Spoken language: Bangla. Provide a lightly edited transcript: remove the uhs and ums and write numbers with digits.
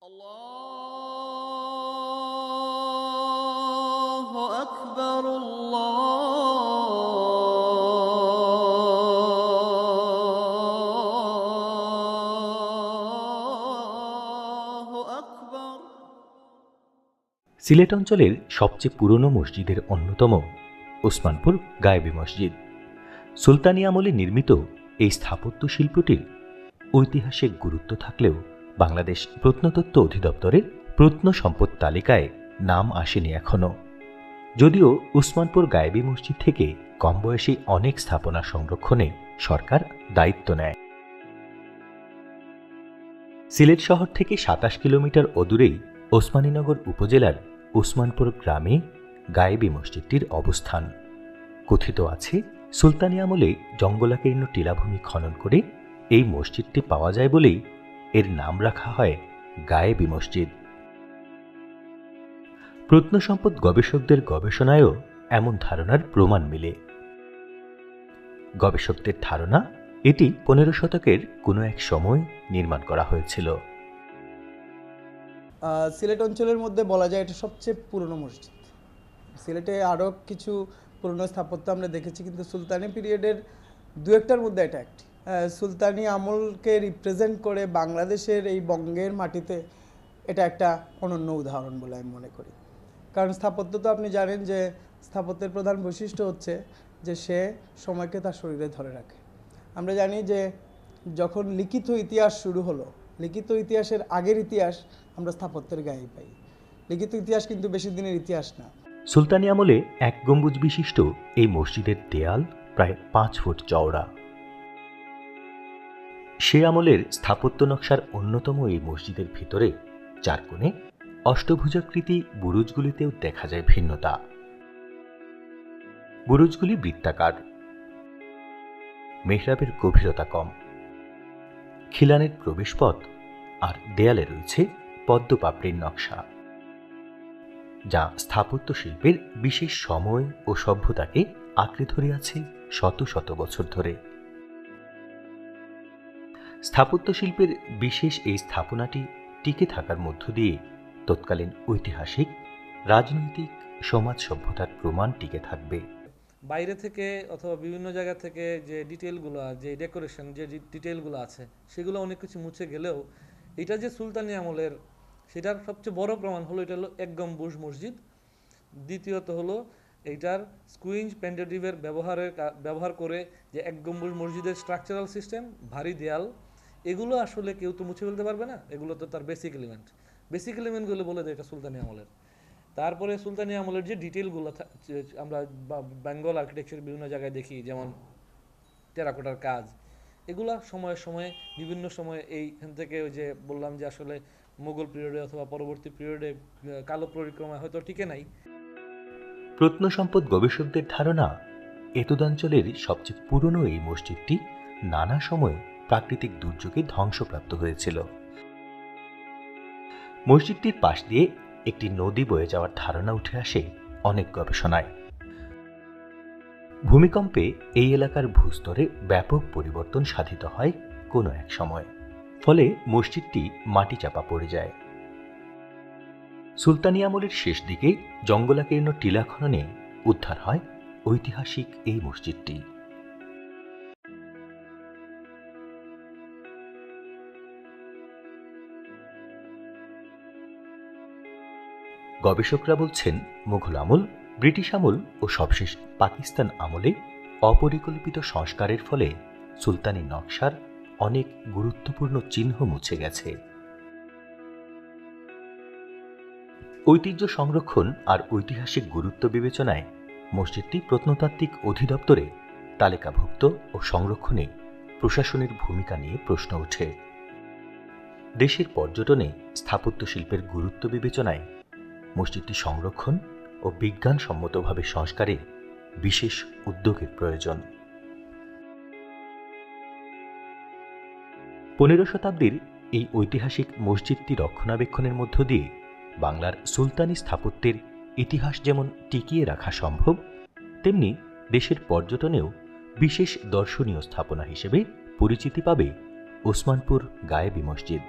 আল্লাহু আকবার আল্লাহু আকবার। সিলেট অঞ্চলের সবচেয়ে পুরনো মসজিদের অন্যতম ওসমানপুর গায়েবী মসজিদ। সুলতানি আমলে নির্মিত এই স্থাপত্য শিল্পটির ঐতিহাসিক গুরুত্ব থাকলেও বাংলাদেশ প্রত্নতত্ত্ব অধিদপ্তরের প্রত্নসম্পদ তালিকায় নাম আসেনি এখনও। যদিও ওসমানপুর গায়েবী মসজিদ থেকে কম বয়সী অনেক স্থাপনা সংরক্ষণে সরকার দায়িত্ব নেয়। সিলেট শহর থেকে ২৭ কিলোমিটার অদূরেই ওসমানীনগর উপজেলার ওসমানপুর গ্রামে গায়েবী মসজিদটির অবস্থান। কথিত আছে, সুলতানি আমলে জঙ্গলাকীর্ণ টিলাভূমি খনন করে এই মসজিদটি পাওয়া যায় বলেই এর নাম রাখা হয় গায়েবী মসজিদ। প্রত্নসম্পদ গবেষকদের গবেষণায়ও এমন ধারণার প্রমাণ মিলে। গবেষকদের ধারণা, এটি ১৫ শতকের কোনো এক সময় নির্মাণ করা হয়েছিল। সিলেট অঞ্চলের মধ্যে বলা যায় এটা সবচেয়ে পুরনো মসজিদ। সিলেটে আরও কিছু পুরনো স্থাপত্য আমরা দেখেছি, কিন্তু সুলতানি পিরিয়ডের দু একটার মধ্যে এটা একটি। সুলতানি আমলকে রিপ্রেজেন্ট করে বাংলাদেশের এই বঙ্গের মাটিতে এটা একটা অনন্য উদাহরণ বলে আমি মনে করি। কারণ স্থাপত্য তো আপনি জানেন যে স্থাপত্যের প্রধান বৈশিষ্ট্য হচ্ছে যে সে সময়কে তার শরীরে ধরে রাখে। আমরা জানি যে যখন লিখিত ইতিহাস শুরু হলো, লিখিত ইতিহাসের আগের ইতিহাস আমরা স্থাপত্যের গায়ে পাই। লিখিত ইতিহাস কিন্তু বেশি দিনের ইতিহাস না। সুলতানি আমলে এক গম্বুজ বিশিষ্ট এই মসজিদের দেয়াল প্রায় ৫ ফুট চওড়া। সে আমলের স্থাপত্য নকশার অন্যতম এই মসজিদের ভিতরে ৪ কোণে অষ্টভুজাকৃতি বুরুজগুলিতেও দেখা যায় ভিন্নতা। বুরুজগুলি বৃত্তাকার, মেহরাবের গভীরতা কম, খিলানের প্রবেশপথ আর দেয়ালে রয়েছে পদ্মপাপড়ির নকশা, যা স্থাপত্য শিল্পের বিশেষ সময় ও সভ্যতাকে আঁকড়ে ধরে আছে শত শত বছর ধরে। স্থাপত্য শিল্পের বিশেষ এই স্থাপনাটি টিকে থাকার মধ্য দিয়ে তৎকালীন ঐতিহাসিক, রাজনৈতিক, সমাজ সভ্যতার প্রমাণ টিকে থাকবে। বাইরে থেকে অথবা বিভিন্ন জায়গা থেকে যে ডিটেলগুলো, যে ডেকোরেশন, যে ডিটেলগুলো আছে, সেগুলো অনেক কিছু মুছে গেলেও এটা যে সুলতানি আমলের, সেটার সবচেয়ে বড় প্রমাণ হলো এটা হলো এক গম্বুজ মসজিদ। দ্বিতীয়ত হলো এইটার স্কুইঞ্জ পেন্টেটিভের ব্যবহার করে যে এক গম্বুজ মসজিদের স্ট্রাকচারাল সিস্টেম, ভারী দেয়াল, এগুলো আসলে কেউ তো মুছে ফেলতে পারবে না। এগুলো তো তার বেসিক এলিমেন্টগুলো বলে দেয় এটা সুলতানি আমলের। তারপরে সুলতানি আমলের যে ডিটেলগুলো আমরা বেঙ্গল আর্কিটেকচার বিভিন্ন জায়গায় দেখি, যেমন টেরাকোটার কাজ, এগুলা সময়ে সময়ে বিভিন্ন সময়ে এইখান থেকে ওই যে বললাম যে আসলে মুঘল পিরিয়ডে অথবা পরবর্তী পিরিয়ডে কালো পরিক্রমা হয়তো টিকে নাই। প্রত্নসম্পদ গবেষকদের ধারণা, এতদাঞ্চলের সবচেয়ে পুরনো এই মসজিদটি নানা সময়ে প্রাকৃতিক দুর্যোগে ধ্বংসপ্রাপ্ত হয়েছিল। মসজিদটির পাশ দিয়ে একটি নদী বয়ে যাওয়ার ধারণা উঠে আসে অনেক গবেষণায়। ভূমিকম্পে এই এলাকার ভূস্তরে ব্যাপক পরিবর্তন সাধিত হয় কোনো এক সময়, ফলে মসজিদটি মাটি চাপা পড়ে যায়। সুলতানি আমলের শেষ দিকে জঙ্গলাকীর্ণ টিলা খননে উদ্ধার হয় ঐতিহাসিক এই মসজিদটি। গবেষকরা বলছেন, মুঘল আমল, ব্রিটিশ আমল ও সবশেষ পাকিস্তান আমলে অপরিকল্পিত সংস্কারের ফলে সুলতানি নকশার অনেক গুরুত্বপূর্ণ চিহ্ন মুছে গেছে। ঐতিহ্য সংরক্ষণ আর ঐতিহাসিক গুরুত্ব বিবেচনায় মসজিদটি প্রত্নতাত্ত্বিক অধিদপ্তরে তালিকাভুক্ত ও সংরক্ষণে প্রশাসনের ভূমিকা নিয়ে প্রশ্ন ওঠে। দেশের পর্যটনে স্থাপত্য শিল্পের গুরুত্ব বিবেচনায় মসজিদটি সংরক্ষণ ও বিজ্ঞানসম্মতভাবে সংস্কারে বিশেষ উদ্যোগের প্রয়োজন। ১৫ শতাব্দীর এই ঐতিহাসিক মসজিদটি রক্ষণাবেক্ষণের মধ্য দিয়ে বাংলার সুলতানি স্থাপত্যের ইতিহাস যেমন টিকিয়ে রাখা সম্ভব, তেমনি দেশের পর্যটনেও বিশেষ দর্শনীয় স্থাপনা হিসেবে পরিচিতি পাবে ওসমানপুর গায়েবী মসজিদ।